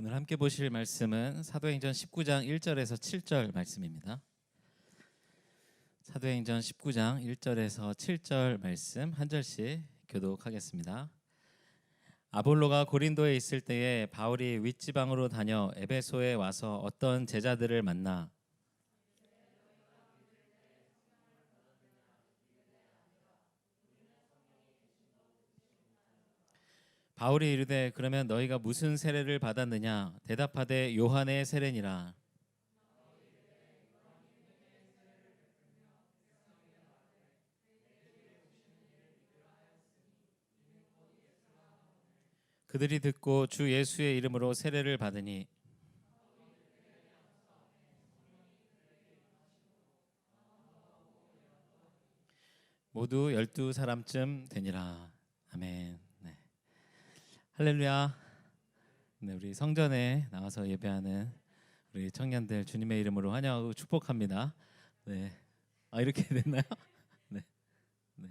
오늘 함께 보실 말씀은 사도행전 19장 1절에서 7절 말씀입니다. 사도행전 19장 1절에서 7절 말씀 한 절씩 교독하겠습니다. 아볼로가 고린도에 있을 때에 바울이 윗지방으로 다녀 에베소에 와서 어떤 제자들을 만나 바울이 이르되 그러면 너희가 무슨 세례를 받았느냐 대답하되 요한의 세례니라. 그들이 듣고 주 예수의 이름으로 세례를 받으니 모두 12사람쯤 되니라. 아멘. 네. 할렐루야. 네, 우리 성전에 나와서 예배하는 우리 청년들 주님의 이름으로 환영하고 축복합니다. 네. 이렇게 됐나요? 네. 네.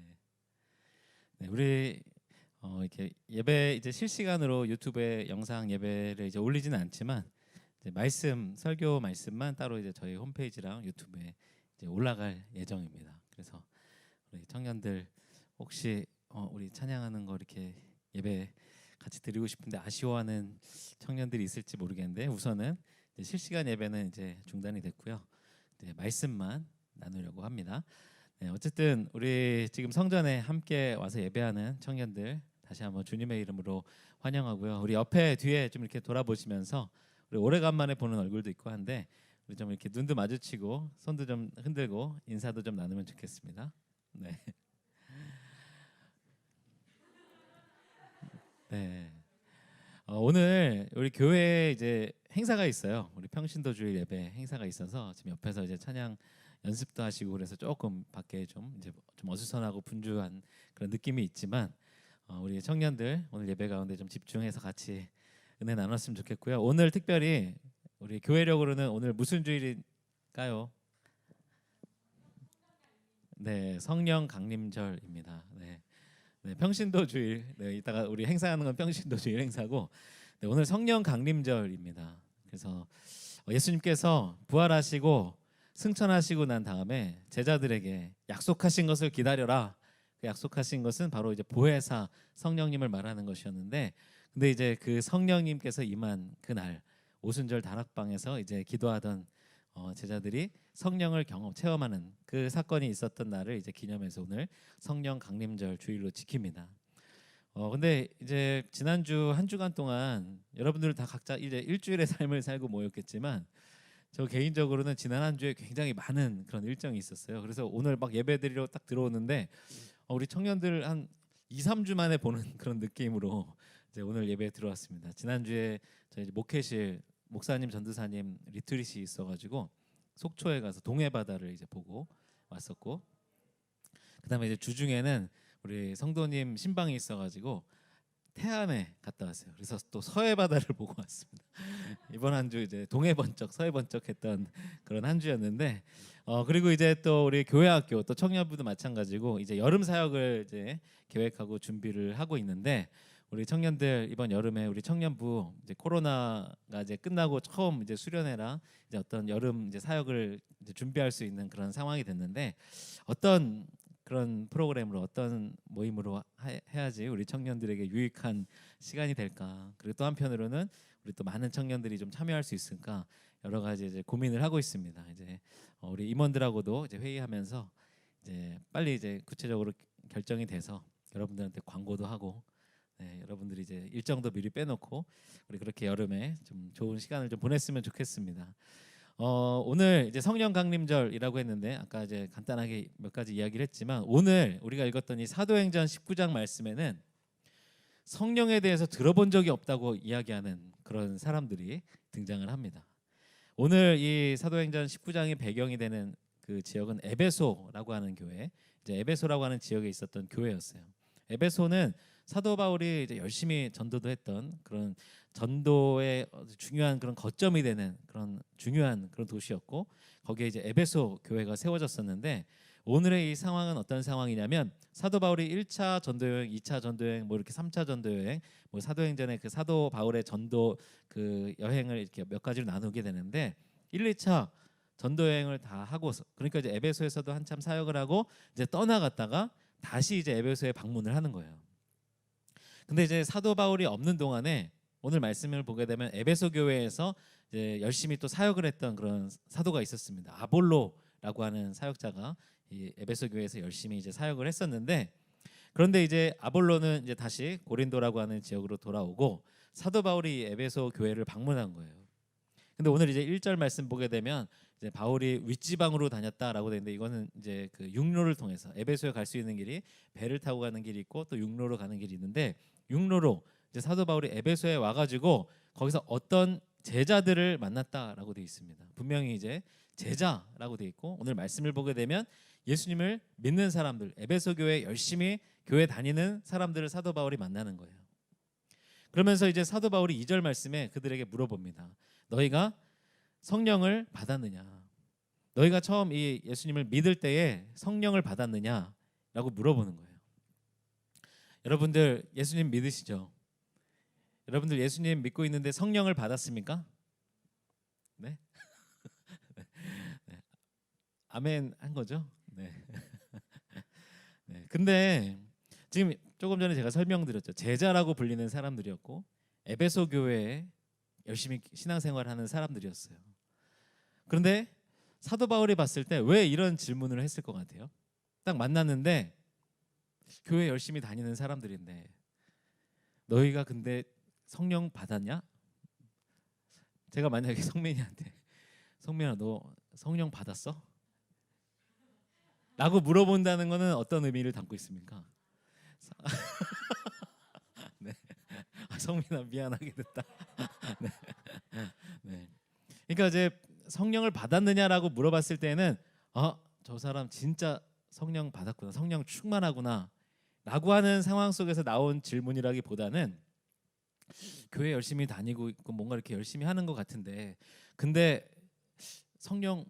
네, 우리 이렇게 예배 이제 실시간으로 유튜브에 영상 예배를 이제 올리지는 않지만 이제 말씀 설교 말씀만 따로 이제 저희 홈페이지랑 유튜브에 이제 올라갈 예정입니다. 그래서 우리 청년들 혹시 우리 찬양하는 거 이렇게 예배 같이 드리고 싶은데 아쉬워하는 청년들이 있을지 모르겠는데 우선은 이제 실시간 예배는 이제 중단이 됐고요. 이제 말씀만 나누려고 합니다. 네, 어쨌든 우리 지금 성전에 함께 와서 예배하는 청년들 다시 한번 주님의 이름으로 환영하고요. 우리 옆에 뒤에 좀 이렇게 돌아보시면서 우리 오래간만에 보는 얼굴도 있고 한데 우리 좀 이렇게 눈도 마주치고 손도 좀 흔들고 인사도 좀 나누면 좋겠습니다. 네. 네. 오늘 우리 교회에 이제 행사가 있어요. 우리 평신도 주일 예배 행사가 있어서 지금 옆에서 이제 찬양 연습도 하시고 그래서 조금 밖에 좀 이제 좀 어수선하고 분주한 그런 느낌이 있지만 우리 청년들 오늘 예배 가운데 좀 집중해서 같이 은혜 나눴으면 좋겠고요. 오늘 특별히 우리 교회력으로는 오늘 무슨 주일일까요? 네, 성령 강림절입니다. 네. 네, 평신도 주일. 네, 이따가 우리 행사하는 건 평신도 주일 행사고 네, 오늘 성령 강림절입니다. 그래서 예수님께서 부활하시고 승천하시고 난 다음에 제자들에게 약속하신 것을 기다려라. 그 약속하신 것은 바로 이제 보혜사 성령님을 말하는 것이었는데 근데 이제 그 성령님께서 임한 그날 오순절 다락방에서 이제 기도하던 제자들이 성령을 체험하는 그 사건이 있었던 날을 이제 기념해서 오늘 성령 강림절 주일로 지킵니다. 근데 이제 지난주 한 주간 동안 여러분들은 다 각자 이제 일주일의 삶을 살고 모였겠지만 저 개인적으로는 지난 한 주에 굉장히 많은 그런 일정이 있었어요. 그래서 오늘 막 예배드리러 딱 들어오는데 우리 청년들 한 2, 3주 만에 보는 그런 느낌으로 이제 오늘 예배에 들어왔습니다. 지난주에 저희 목회실 목사님 전도사님 리트릿이 있어가지고 속초에 가서 동해 바다를 이제 보고 왔었고 그다음에 이제 주중에는 우리 성도님 신방이 있어가지고 태안에 갔다 왔어요. 그래서 또 서해 바다를 보고 왔습니다. 이번 한 주 이제 동해 번쩍 서해 번쩍했던 그런 한 주였는데 그리고 이제 또 우리 교회학교 또 청년부도 마찬가지고 이제 여름 사역을 이제 계획하고 준비를 하고 있는데 우리 청년들 이번 여름에 우리 청년부 이제 코로나가 이제 끝나고 처음 이제 수련회랑 이제 어떤 여름 이제 사역을 이제 준비할 수 있는 그런 상황이 됐는데 어떤 그런 프로그램으로 어떤 모임으로 해야지 우리 청년들에게 유익한 시간이 될까? 그리고 또 한편으로는 우리 또 많은 청년들이 좀 참여할 수 있을까? 여러 가지 이제 고민을 하고 있습니다. 이제 우리 임원들하고도 이제 회의하면서 이제 빨리 이제 구체적으로 결정이 돼서 여러분들한테 광고도 하고 네, 여러분들이 이제 일정도 미리 빼놓고 우리 그렇게 여름에 좀 좋은 시간을 좀 보냈으면 좋겠습니다. 오늘 이제 성령 강림절이라고 했는데 아까 이제 간단하게 몇 가지 이야기를 했지만 오늘 우리가 읽었던 이 사도행전 19장 말씀에는 성령에 대해서 들어본 적이 없다고 이야기하는 그런 사람들이 등장을 합니다. 오늘 이 사도행전 19장의 배경이 되는 그 지역은 에베소라고 하는 교회, 이제 에베소라고 하는 지역에 있었던 교회였어요. 에베소는 사도 바울이 이제 열심히 전도도 했던 그런 전도의 중요한 그런 거점이 되는 그런 중요한 그런 도시였고 거기에 이제 에베소 교회가 세워졌었는데 오늘의 이 상황은 어떤 상황이냐면 사도 바울이 1차 전도 여행, 2차 전도 여행, 뭐 이렇게 3차 전도 여행, 뭐 사도행전의 그 사도 바울의 전도 그 여행을 이렇게 몇 가지로 나누게 되는데 1, 2차 전도 여행을 다 하고서 그러니까 이제 에베소에서도 한참 사역을 하고 이제 떠나갔다가 다시 이제 에베소에 방문을 하는 거예요. 근데 이제 사도 바울이 없는 동안에 오늘 말씀을 보게 되면 에베소 교회에서 이제 열심히 또 사역을 했던 그런 사도가 있었습니다. 아볼로라고 하는 사역자가 이 에베소 교회에서 열심히 이제 사역을 했었는데 그런데 이제 아볼로는 이제 다시 고린도라고 하는 지역으로 돌아오고 사도 바울이 에베소 교회를 방문한 거예요. 근데 오늘 이제 1절 말씀 보게 되면 이제 바울이 윗지방으로 다녔다라고 되는데 이거는 이제 그 육로를 통해서 에베소에 갈 수 있는 길이 배를 타고 가는 길이 있고 또 육로로 가는 길이 있는데 육로로 이제 사도 바울이 에베소에 와가지고 거기서 어떤 제자들을 만났다라고 되어 있습니다. 분명히 이제 제자라고 되어 있고 오늘 말씀을 보게 되면 예수님을 믿는 사람들 에베소 교회 열심히 교회 다니는 사람들을 사도 바울이 만나는 거예요. 그러면서 이제 사도 바울이 2절 말씀에 그들에게 물어봅니다. 너희가 성령을 받았느냐? 너희가 처음 이 예수님을 믿을 때에 성령을 받았느냐라고 물어보는 거예요. 여러분들 예수님 믿으시죠? 여러분들 예수님 믿고 있는데 성령을 받았습니까? 네? 네. 아멘 한 거죠? 네. 네. 근데 지금 조금 전에 제가 설명드렸죠. 제자라고 불리는 사람들이었고 에베소 교회에 열심히 신앙생활하는 사람들이었어요. 그런데 사도 바울이 봤을 때 왜 이런 질문을 했을 것 같아요? 딱 만났는데 교회 열심히 다니는 사람들인데 너희가 근데 성령 받았냐? 제가 만약에 성민이한테 성민아 너 성령 받았어? 라고 물어본다는 것은 어떤 의미를 담고 있습니까? 네. 성민아 미안하게 됐다. 네. 네. 그러니까 이제 성령을 받았느냐라고 물어봤을 때는 저 사람 진짜 성령 받았구나, 성령 충만하구나 라고 하는 상황 속에서 나온 질문이라기보다는 교회 열심히 다니고 있고 뭔가 이렇게 열심히 하는 것 같은데 근데 성령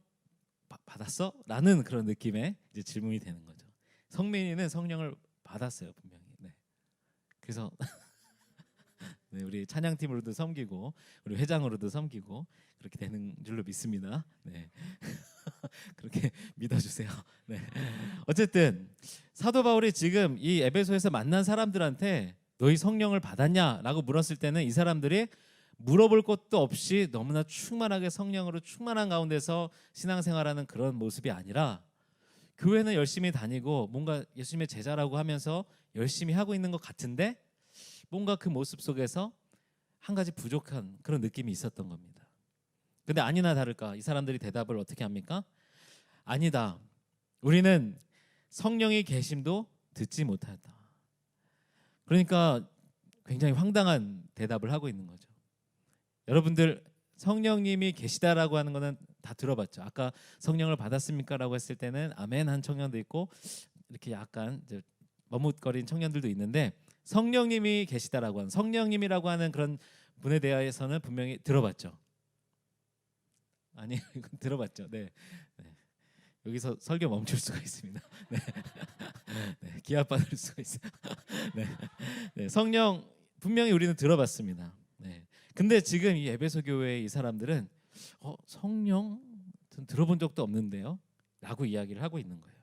받았어? 라는 그런 느낌의 이제 질문이 되는 거죠. 성민이는 성령을 받았어요 분명히. 네. 그래서 네, 우리 찬양팀으로도 섬기고 우리 회장으로도 섬기고 그렇게 되는 줄로 믿습니다. 네. 그렇게 믿어주세요. 네. 어쨌든 사도 바울이 지금 이 에베소에서 만난 사람들한테 너희 성령을 받았냐라고 물었을 때는 이 사람들이 물어볼 것도 없이 너무나 충만하게 성령으로 충만한 가운데서 신앙생활하는 그런 모습이 아니라 교회는 열심히 다니고 뭔가 예수님의 제자라고 하면서 열심히 하고 있는 것 같은데 뭔가 그 모습 속에서 한 가지 부족한 그런 느낌이 있었던 겁니다. 근데 아니나 다를까 이 사람들이 대답을 어떻게 합니까? 아니다. 우리는 성령의 계심도 듣지 못하였다. 그러니까 굉장히 황당한 대답을 하고 있는 거죠. 여러분들 성령님이 계시다라고 하는 거는 다 들어봤죠. 아까 성령을 받았습니까라고 했을 때는 아멘 한 청년도 있고 이렇게 약간 이제 머뭇거린 청년들도 있는데 성령님이 계시다라고 하는 성령님이라고 하는 그런 분에 대해서는 분명히 들어봤죠. 아니 이건 들어봤죠. 네. 네. 여기서 설교 멈출 수가 있습니다. 네. 네. 기합 받을 수가 있어요. 네. 네. 성령 분명히 우리는 들어봤습니다. 네. 근데 지금 이 에베소 교회의 이 사람들은 성령 들어본 적도 없는데요 라고 이야기를 하고 있는 거예요.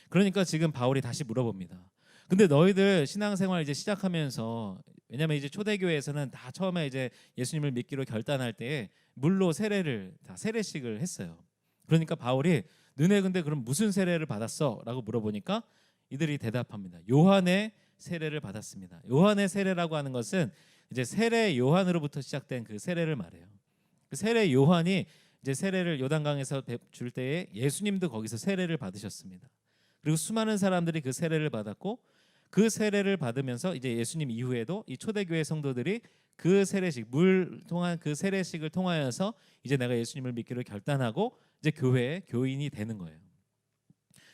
그러니까 지금 바울이 다시 물어봅니다. 근데 너희들 신앙생활 이제 시작하면서 왜냐면 이제 초대교회에서는 다 처음에 이제 예수님을 믿기로 결단할 때에 물로 세례를 다 세례식을 했어요. 그러니까 바울이 너네 근데 그럼 무슨 세례를 받았어? 라고 물어보니까 이들이 대답합니다. 요한의 세례를 받았습니다. 요한의 세례라고 하는 것은 이제 세례 요한으로부터 시작된 그 세례를 말해요. 그 세례 요한이 이제 세례를 요단강에서 줄 때에 예수님도 거기서 세례를 받으셨습니다. 그리고 수많은 사람들이 그 세례를 받았고 그 세례를 받으면서 이제 예수님 이후에도 이 초대교회 성도들이 그 세례식 물 통한 그 세례식을 통하여서 이제 내가 예수님을 믿기로 결단하고 이제 교회의 교인이 되는 거예요.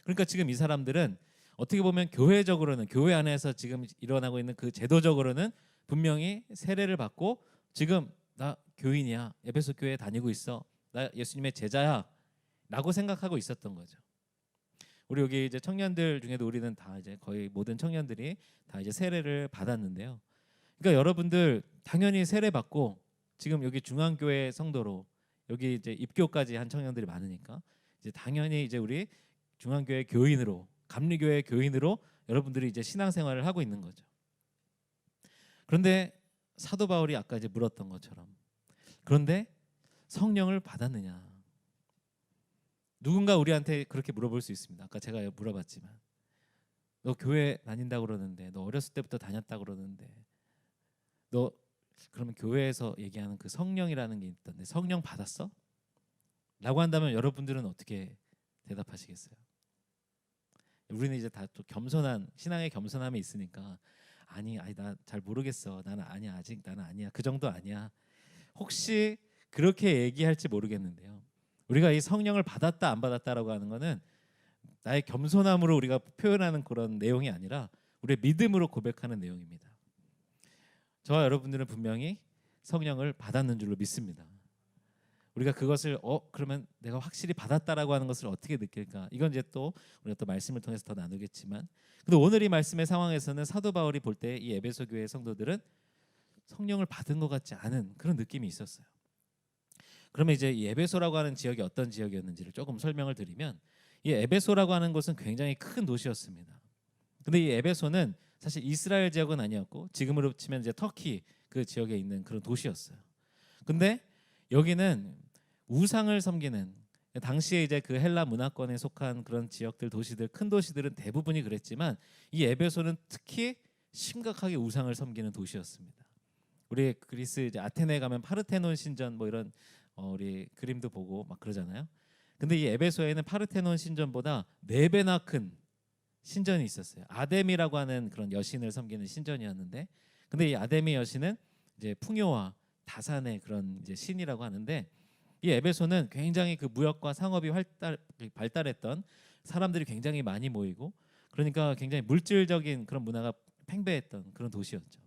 그러니까 지금 이 사람들은 어떻게 보면 교회적으로는 교회 안에서 지금 일어나고 있는 그 제도적으로는 분명히 세례를 받고 지금 나 교인이야. 에베소 교회에 다니고 있어. 나 예수님의 제자야. 라고 생각하고 있었던 거죠. 우리 여기 이제 청년들 중에도 우리는 다 이제 거의 모든 청년들이 다 이제 세례를 받았는데요. 그러니까 여러분들 당연히 세례 받고 지금 여기 중앙교회 성도로 여기 이제 입교까지 한 청년들이 많으니까 이제 당연히 이제 우리 중앙교회 교인으로 감리교회 교인으로 여러분들이 이제 신앙생활을 하고 있는 거죠. 그런데 사도 바울이 아까 이제 물었던 것처럼 그런데 성령을 받았느냐? 누군가 우리한테 그렇게 물어볼 수 있습니다. 아까 제가 물어봤지만 너 교회 다닌다고 그러는데 너 어렸을 때부터 다녔다고 그러는데 너 그러면 교회에서 얘기하는 그 성령이라는 게 있던데 성령 받았어? 라고 한다면 여러분들은 어떻게 대답하시겠어요? 우리는 이제 다 또 겸손한 신앙의 겸손함이 있으니까 아니 나 잘 모르겠어. 나는 아니야. 아직 나는 아니야. 그 정도 아니야. 혹시 그렇게 얘기할지 모르겠는데요. 우리가 이 성령을 받았다 안 받았다라고 하는 거는 나의 겸손함으로 우리가 표현하는 그런 내용이 아니라 우리의 믿음으로 고백하는 내용입니다. 저와 여러분들은 분명히 성령을 받았는 줄로 믿습니다. 우리가 그것을 그러면 내가 확실히 받았다라고 하는 것을 어떻게 느낄까? 이건 이제 또 우리가 또 말씀을 통해서 더 나누겠지만, 근데 오늘 이 말씀의 상황에서는 사도 바울이 볼 때 이 에베소 교회 성도들은 성령을 받은 것 같지 않은 그런 느낌이 있었어요. 그러면 이제 이 에베소라고 하는 지역이 어떤 지역이었는지를 조금 설명을 드리면, 이 에베소라고 하는 곳은 굉장히 큰 도시였습니다. 근데 이 에베소는 사실 이스라엘 지역은 아니었고 지금으로 치면 이제 터키 그 지역에 있는 그런 도시였어요. 근데 여기는 우상을 섬기는, 당시에 이제 그 헬라 문화권에 속한 그런 지역들, 도시들, 큰 도시들은 대부분이 그랬지만 이 에베소는 특히 심각하게 우상을 섬기는 도시였습니다. 우리 그리스 이제 아테네에 가면 파르테논 신전 뭐 이런 우리 그림도 보고 막 그러잖아요. 근데 이 에베소에는 파르테논 신전보다 4배나 큰 신전이 있었어요. 아데미라고 하는 그런 여신을 섬기는 신전이었는데, 근데 이 아데미 여신은 이제 풍요와 다산의 그런 이제 신이라고 하는데, 이 에베소는 굉장히 그 무역과 상업이 발달했던, 사람들이 굉장히 많이 모이고 그러니까 굉장히 물질적인 그런 문화가 팽배했던 그런 도시였죠.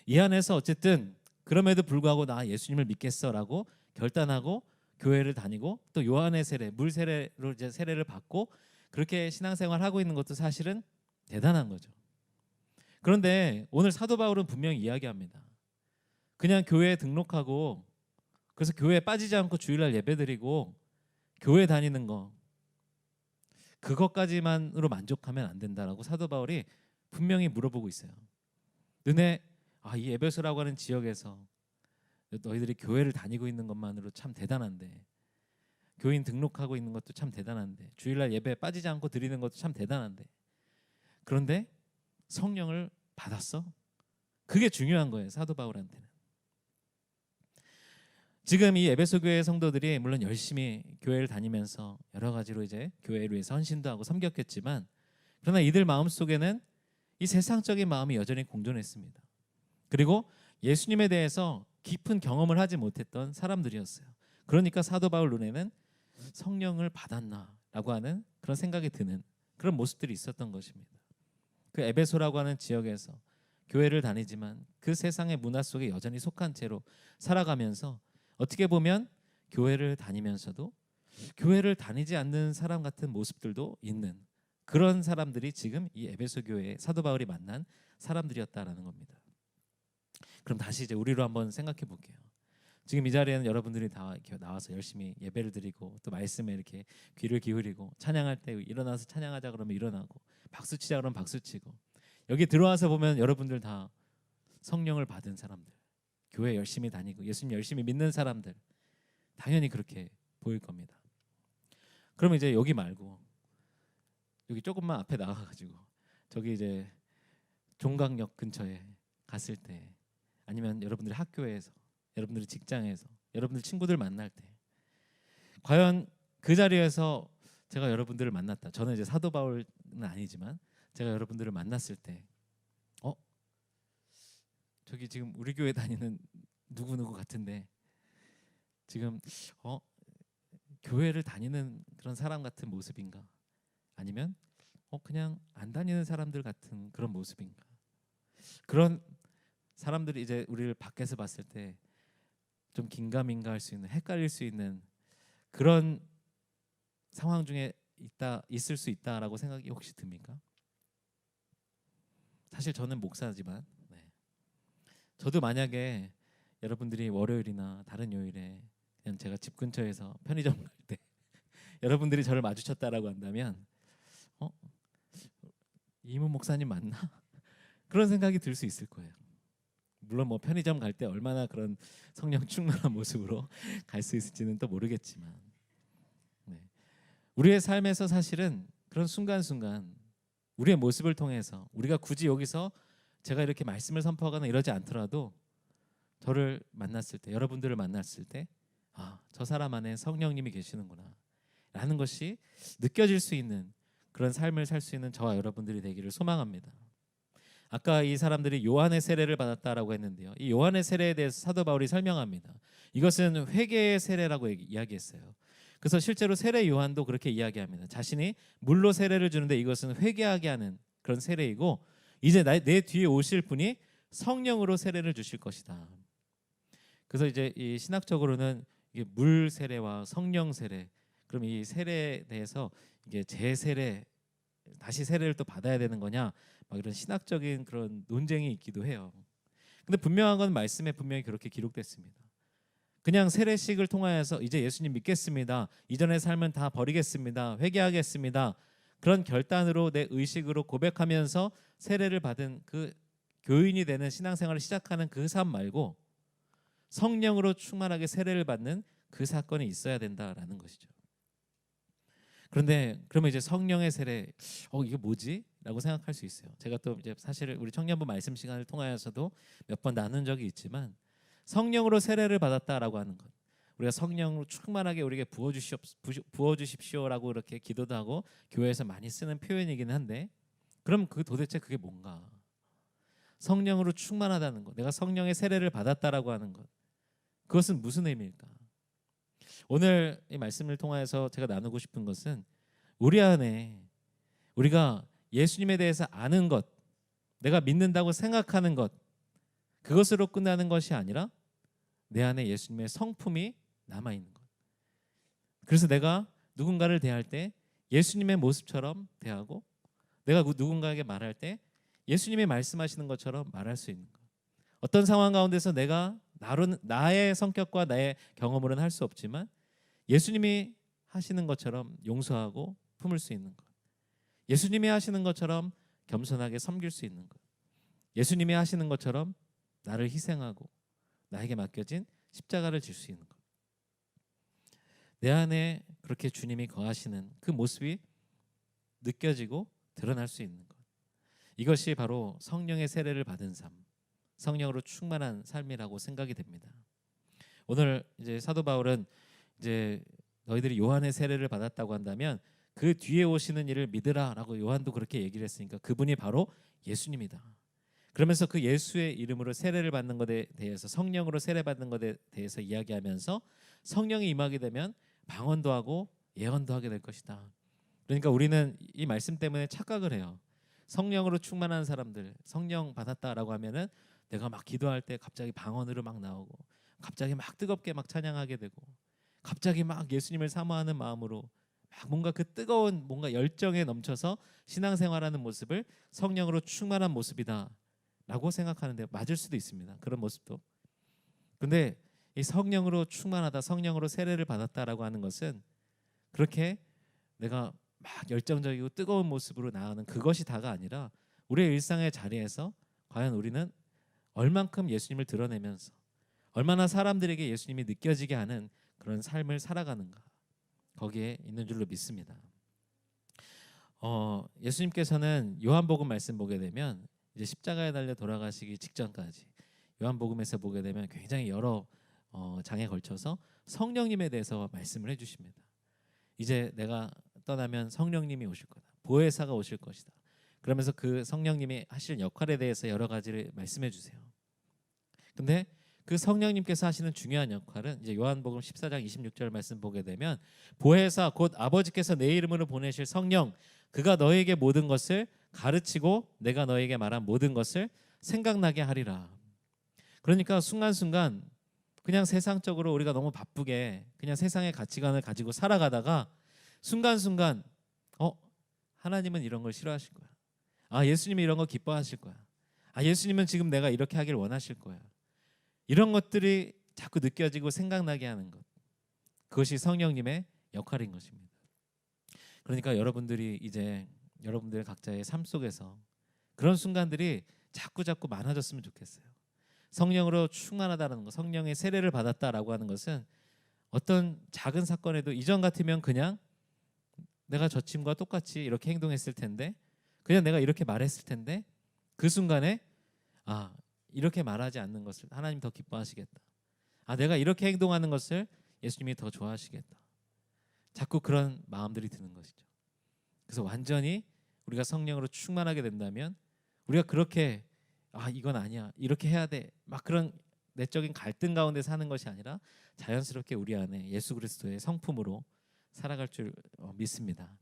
이 안에서 어쨌든 그럼에도 불구하고 나 예수님을 믿겠어라고 결단하고 교회를 다니고 또 요한의 세례, 물 세례로 이제 세례를 받고 그렇게 신앙생활하고 있는 것도 사실은 대단한 거죠. 그런데 오늘 사도 바울은 분명히 이야기합니다. 그냥 교회에 등록하고 그래서 교회에 빠지지 않고 주일날 예배드리고 교회 다니는 거, 그것까지만으로 만족하면 안 된다라고 사도 바울이 분명히 물어보고 있어요. 너네 이 에베소라고 하는 지역에서 너희들이 교회를 다니고 있는 것만으로 참 대단한데, 교인 등록하고 있는 것도 참 대단한데, 주일날 예배에 빠지지 않고 드리는 것도 참 대단한데, 그런데 성령을 받았어? 그게 중요한 거예요, 사도 바울한테는. 지금 이 에베소 교회 성도들이 물론 열심히 교회를 다니면서 여러 가지로 이제 교회를 위해서 헌신도 하고 섬겼겠지만, 그러나 이들 마음속에는 이 세상적인 마음이 여전히 공존했습니다. 그리고 예수님에 대해서 깊은 경험을 하지 못했던 사람들이었어요. 그러니까 사도 바울 눈에는 성령을 받았나라고 하는 그런 생각이 드는 그런 모습들이 있었던 것입니다. 그 에베소라고 하는 지역에서 교회를 다니지만 그 세상의 문화 속에 여전히 속한 채로 살아가면서 어떻게 보면 교회를 다니면서도 교회를 다니지 않는 사람 같은 모습들도 있는 그런 사람들이 지금 이 에베소 교회에 사도 바울이 만난 사람들이었다라는 겁니다. 그럼 다시 이제 우리로 한번 생각해 볼게요. 지금 이 자리에는 여러분들이 다 이렇게 나와서 열심히 예배를 드리고 또 말씀에 이렇게 귀를 기울이고 찬양할 때 일어나서 찬양하자 그러면 일어나고 박수 치자 그러면 박수 치고, 여기 들어와서 보면 여러분들 다 성령을 받은 사람들, 교회 열심히 다니고 예수님 열심히 믿는 사람들, 당연히 그렇게 보일 겁니다. 그럼 이제 여기 말고 여기 조금만 앞에 나가가지고 저기 이제 종강역 근처에 갔을 때, 아니면 여러분들이 학교에서, 여러분들이 직장에서, 여러분들 친구들 만날 때, 과연 그 자리에서 제가 여러분들을 만났다, 저는 이제 사도 바울은 아니지만 제가 여러분들을 만났을 때 저기 지금 우리 교회 다니는 누구누구 같은데 지금 교회를 다니는 그런 사람 같은 모습인가, 아니면 그냥 안 다니는 사람들 같은 그런 모습인가, 그런 사람들이 이제 우리를 밖에서 봤을 때 좀 긴가민가 할 수 있는, 헷갈릴 수 있는 그런 상황 중에 있을 수 있다라고 생각이 혹시 듭니까? 사실 저는 목사지만 저도 만약에 여러분들이 월요일이나 다른 요일에 그냥 제가 집 근처에서 편의점 갈 때 여러분들이 저를 마주쳤다라고 한다면 이문 목사님 맞나? 그런 생각이 들 수 있을 거예요. 물론 뭐 편의점 갈 때 얼마나 그런 성령 충만한 모습으로 갈 수 있을지는 또 모르겠지만 우리의 삶에서 사실은 그런 순간순간 우리의 모습을 통해서 우리가 굳이 여기서 제가 이렇게 말씀을 선포하거나 이러지 않더라도 저를 만났을 때, 여러분들을 만났을 때 저 사람 안에 성령님이 계시는구나 라는 것이 느껴질 수 있는 그런 삶을 살 수 있는 저와 여러분들이 되기를 소망합니다. 아까 이 사람들이 요한의 세례를 받았다라고 했는데요, 이 요한의 세례에 대해서 사도 바울이 설명합니다. 이것은 회개의 세례라고 이야기했어요. 그래서 실제로 세례 요한도 그렇게 이야기합니다. 자신이 물로 세례를 주는데 이것은 회개하게 하는 그런 세례이고, 이제 내 뒤에 오실 분이 성령으로 세례를 주실 것이다. 그래서 이제 이 신학적으로는 이게 물 세례와 성령 세례, 그럼 이 세례에 대해서 이게 재세례, 다시 세례를 또 받아야 되는 거냐, 막 이런 신학적인 그런 논쟁이 있기도 해요. 근데 분명한 건 말씀에 분명히 그렇게 기록됐습니다. 그냥 세례식을 통하여서 이제 예수님 믿겠습니다, 이전의 삶은 다 버리겠습니다, 회개하겠습니다, 그런 결단으로 내 의식으로 고백하면서 세례를 받은 그 교인이 되는 신앙생활을 시작하는 그 삶 말고 성령으로 충만하게 세례를 받는 그 사건이 있어야 된다라는 것이죠. 그런데 그러면 이제 성령의 세례, 이게 뭐지? 라고 생각할 수 있어요. 제가 또 이제 사실 우리 청년부 말씀 시간을 통하여서도 몇 번 나눈 적이 있지만, 성령으로 세례를 받았다라고 하는 것, 우리가 성령으로 충만하게 우리에게 부어주십시오라고 이렇게 기도도 하고 교회에서 많이 쓰는 표현이긴 한데, 그럼 도대체 그게 뭔가? 성령으로 충만하다는 것, 내가 성령의 세례를 받았다라고 하는 것, 그것은 무슨 의미일까? 오늘 이 말씀을 통해서 제가 나누고 싶은 것은, 우리 안에 우리가 예수님에 대해서 아는 것, 내가 믿는다고 생각하는 것, 그것으로 끝나는 것이 아니라 내 안에 예수님의 성품이 남아있는 것. 그래서 내가 누군가를 대할 때 예수님의 모습처럼 대하고, 내가 누군가에게 말할 때 예수님이 말씀하시는 것처럼 말할 수 있는 것. 어떤 상황 가운데서 내가 나의 성격과 나의 경험으로는 할 수 없지만 예수님이 하시는 것처럼 용서하고 품을 수 있는 것, 예수님이 하시는 것처럼 겸손하게 섬길 수 있는 것, 예수님이 하시는 것처럼 나를 희생하고 나에게 맡겨진 십자가를 질 수 있는 것, 내 안에 그렇게 주님이 거하시는 그 모습이 느껴지고 드러날 수 있는 것, 이것이 바로 성령의 세례를 받은 삶, 성령으로 충만한 삶이라고 생각이 됩니다. 오늘 이제 사도 바울은 이제 너희들이 요한의 세례를 받았다고 한다면 그 뒤에 오시는 이를 믿으라라고 요한도 그렇게 얘기를 했으니까 그분이 바로 예수님이다. 그러면서 그 예수의 이름으로 세례를 받는 것에 대해서, 성령으로 세례 받는 것에 대해서 이야기하면서 성령이 임하게 되면 방언도 하고 예언도 하게 될 것이다. 그러니까 우리는 이 말씀 때문에 착각을 해요. 성령으로 충만한 사람들, 성령 받았다라고 하면은 내가 막 기도할 때 갑자기 방언으로 막 나오고, 갑자기 막 뜨겁게 막 찬양하게 되고, 갑자기 막 예수님을 사모하는 마음으로 막 뭔가 그 뜨거운 뭔가 열정에 넘쳐서 신앙생활하는 모습을 성령으로 충만한 모습이다라고 생각하는데 맞을 수도 있습니다. 그런 모습도. 근데 이 성령으로 충만하다, 성령으로 세례를 받았다라고 하는 것은 그렇게 내가 막 열정적이고 뜨거운 모습으로 나아가는 그것이 다가 아니라, 우리의 일상의 자리에서 과연 우리는 얼만큼 예수님을 드러내면서 얼마나 사람들에게 예수님이 느껴지게 하는 그런 삶을 살아가는가, 거기에 있는 줄로 믿습니다. 예수님께서는 요한복음 말씀 보게 되면 이제 십자가에 달려 돌아가시기 직전까지 요한복음에서 보게 되면 굉장히 여러 장에 걸쳐서 성령님에 대해서 말씀을 해주십니다. 이제 내가 떠나면 성령님이 오실 거다, 보혜사가 오실 것이다. 그러면서 그 성령님이 하실 역할에 대해서 여러 가지를 말씀해 주세요. 근데 그 성령님께서 하시는 중요한 역할은 이제 요한복음 14장 26절 말씀 보게 되면, 보혜사 곧 아버지께서 내 이름으로 보내실 성령, 그가 너에게 모든 것을 가르치고 내가 너에게 말한 모든 것을 생각나게 하리라. 그러니까 순간순간 그냥 세상적으로 우리가 너무 바쁘게 그냥 세상의 가치관을 가지고 살아가다가 순간순간 하나님은 이런 걸 싫어하실 거야. 예수님이 이런 거 기뻐하실 거야. 예수님은 지금 내가 이렇게 하길 원하실 거야. 이런 것들이 자꾸 느껴지고 생각나게 하는 것. 그것이 성령님의 역할인 것입니다. 그러니까 여러분들이 이제 여러분들 각자의 삶 속에서 그런 순간들이 자꾸 많아졌으면 좋겠어요. 성령으로 충만하다는 것, 성령의 세례를 받았다라고 하는 것은 어떤 작은 사건에도 이전 같으면 그냥 내가 저 친구와 똑같이 이렇게 행동했을 텐데, 그냥 내가 이렇게 말했을 텐데, 그 순간에 이렇게 말하지 않는 것을 하나님 더 기뻐하시겠다. 내가 이렇게 행동하는 것을 예수님이 더 좋아하시겠다. 자꾸 그런 마음들이 드는 것이죠. 그래서 완전히 우리가 성령으로 충만하게 된다면 우리가 그렇게 이건 아니야, 이렇게 해야 돼, 막 그런 내적인 갈등 가운데 사는 것이 아니라 자연스럽게 우리 안에 예수 그리스도의 성품으로 살아갈 줄 믿습니다.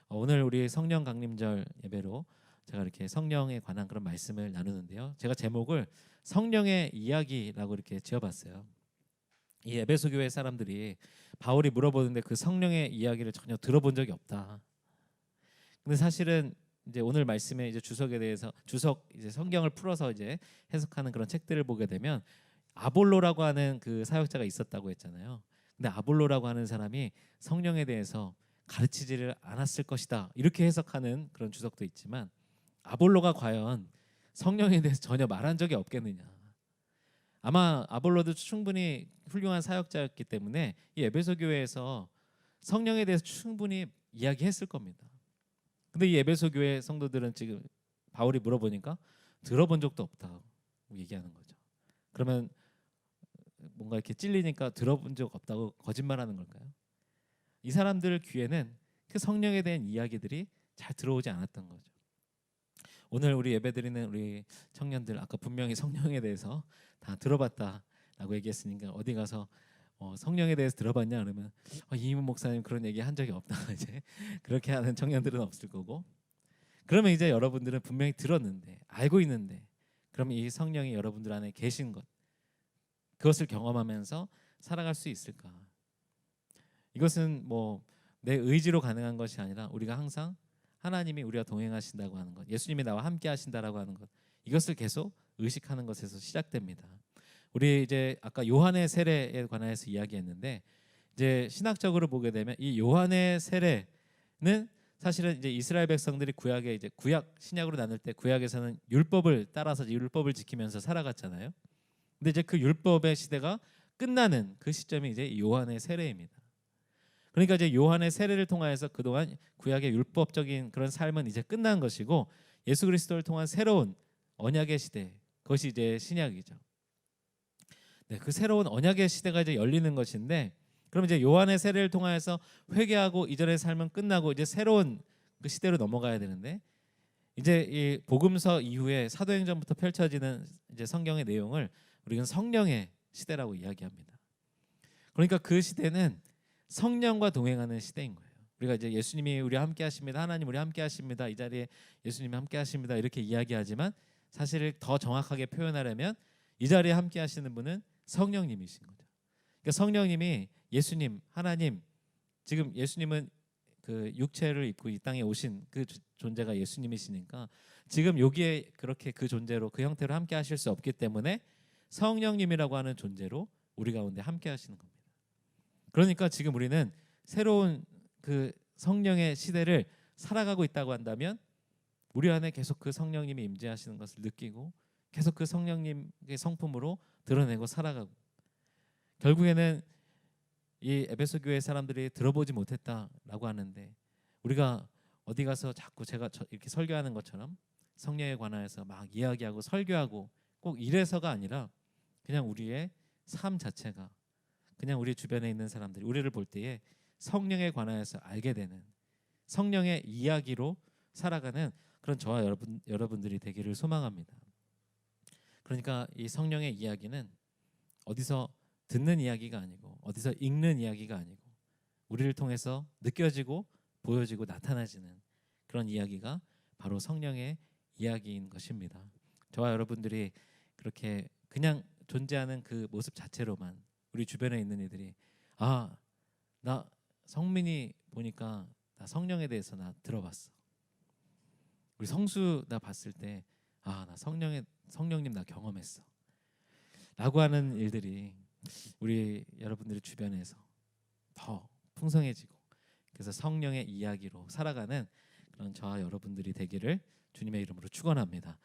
오늘 우리 성령 강림절 예배로 제가 이렇게 성령에 관한 그런 말씀을 나누는데요. 제가 제목을 성령의 이야기라고 이렇게 지어봤어요. 이 에베소 교회 사람들이 바울이 물어보는데 그 성령의 이야기를 전혀 들어본 적이 없다. 근데 사실은 이제 오늘 말씀의 이제 주석에 대해서 이제 성경을 풀어서 이제 해석하는 그런 책들을 보게 되면 아볼로라고 하는 그 사역자가 있었다고 했잖아요. 근데 아볼로라고 하는 사람이 성령에 대해서 가르치지를 않았을 것이다, 이렇게 해석하는 그런 주석도 있지만, 아볼로가 과연 성령에 대해서 전혀 말한 적이 없겠느냐. 아마 아볼로도 충분히 훌륭한 사역자였기 때문에 이 에베소 교회에서 성령에 대해서 충분히 이야기했을 겁니다. 근데 이 에베소 교회 성도들은 지금 바울이 물어보니까 들어본 적도 없다고 얘기하는 거죠. 그러면 뭔가 이렇게 찔리니까 들어본 적 없다고 거짓말하는 걸까요? 이 사람들 귀에는 그 성령에 대한 이야기들이 잘 들어오지 않았던 거죠. 오늘 우리 예배드리는 우리 청년들, 아까 분명히 성령에 대해서 다 들어봤다라고 얘기했으니까 어디 가서 성령에 대해서 들어봤냐 그러면 이임훈 목사님 그런 얘기 한 적이 없다 이제 그렇게 하는 청년들은 없을 거고, 그러면 이제 여러분들은 분명히 들었는데, 알고 있는데, 그럼 이 성령이 여러분들 안에 계신 것, 그것을 경험하면서 살아갈 수 있을까? 이것은 뭐 내 의지로 가능한 것이 아니라 우리가 항상 하나님이 우리와 동행하신다고 하는 것, 예수님이 나와 함께 하신다라고 하는 것, 이것을 계속 의식하는 것에서 시작됩니다. 우리 이제 아까 요한의 세례에 관해서 이야기했는데, 이제 신학적으로 보게 되면 이 요한의 세례는 사실은 이제 이스라엘 백성들이 구약에 이제 구약 신약으로 나눌 때 구약에서는 율법을 따라서 율법을 지키면서 살아갔잖아요. 근데 이제 그 율법의 시대가 끝나는 그 시점이 이제 요한의 세례입니다. 그러니까 이제 요한의 세례를 통하여서 그동안 구약의 율법적인 그런 삶은 이제 끝난 것이고, 예수 그리스도를 통한 새로운 언약의 시대, 그것이 이제 신약이죠. 네, 그 새로운 언약의 시대가 이제 열리는 것인데, 그럼 이제 요한의 세례를 통하여서 회개하고 이전의 삶은 끝나고 이제 새로운 그 시대로 넘어가야 되는데, 이제 이 복음서 이후에 사도행전부터 펼쳐지는 이제 성경의 내용을 우리는 성령의 시대라고 이야기합니다. 그러니까 그 시대는 성령과 동행하는 시대인 거예요. 우리가 이제 예수님이 우리와 함께 하십니다, 하나님 우리와 함께 하십니다, 이 자리에 예수님이 함께 하십니다, 이렇게 이야기하지만 사실 더 정확하게 표현하려면 이 자리에 함께 하시는 분은 성령님이신 거죠. 그러니까 성령님이 예수님, 하나님, 지금 예수님은 그 육체를 입고 이 땅에 오신 그 존재가 예수님이시니까 지금 여기에 그렇게 그 존재로 그 형태로 함께 하실 수 없기 때문에 성령님이라고 하는 존재로 우리 가운데 함께 하시는 겁니다. 그러니까 지금 우리는 새로운 그 성령의 시대를 살아가고 있다고 한다면 우리 안에 계속 그 성령님이 임재하시는 것을 느끼고 계속 그 성령님의 성품으로 드러내고 살아가고, 결국에는 이 에베소 교회 사람들이 들어보지 못했다라고 하는데, 우리가 어디 가서 자꾸 제가 이렇게 설교하는 것처럼 성령에 관하여서 막 이야기하고 설교하고 꼭 이래서가 아니라 그냥 우리의 삶 자체가, 그냥 우리 주변에 있는 사람들이 우리를 볼 때에 성령에 관하여서 알게 되는, 성령의 이야기로 살아가는 그런 저와 여러분들이 되기를 소망합니다. 그러니까 이 성령의 이야기는 어디서 듣는 이야기가 아니고 어디서 읽는 이야기가 아니고 우리를 통해서 느껴지고 보여지고 나타나지는 그런 이야기가 바로 성령의 이야기인 것입니다. 저와 여러분들이 그렇게 그냥 존재하는 그 모습 자체로만 우리 주변에 있는 이들이 나 성민이 보니까 나 성령에 대해서 나 들어봤어. 우리 성수 나 봤을 때 나 성령님 나 경험했어. 라고 하는 일들이 우리 여러분들의 주변에서 더 풍성해지고 그래서 성령의 이야기로 살아가는 그런 저와 여러분들이 되기를 주님의 이름으로 축원합니다.